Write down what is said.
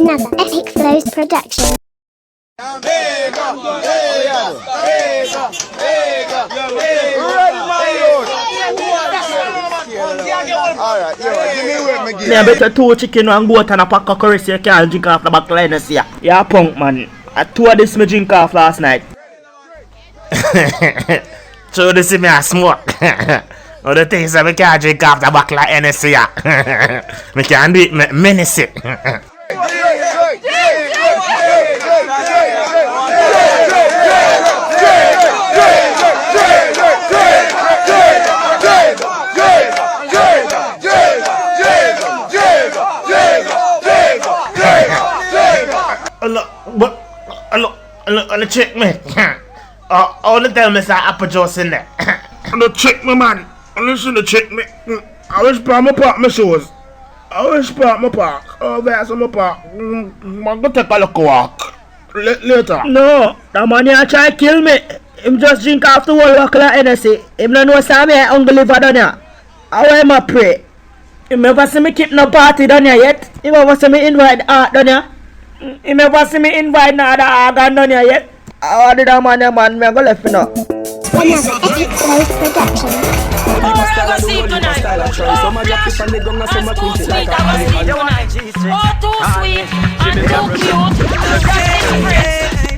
another Epicflows Production. Alright, give me what me give. Me better 2 chicken and goat and a pack of curry so you can't drink off the back of Hennessy. Yeah, punk man. 2 of this me drink off last night. So this is me a smoke. All the things that we can't drink off the back like Hennessy. Me can't do it, me menace it. Look, check me. I want to tell me some apple juice in there. Look, check me, man. Listen to check me. I wish park my park my shoes. I wish park my park. Oh, there's my park. I'm going to take a look walk. Later. No, the man here try to kill me. Him just drink off the whole buckle of Hennessy. Him don't know some me hungry liver down here. How am I pray? Him never see me keep no party down here yet. Him never see me invite art down here. Him never see me invite no other organ down here yet. How did that man, me go left now? Another Epicflows Production. Oh, I go sleep tonight. Oh, flash. That's too sweet. I go sleep tonight. Oh, too sweet. And too cute.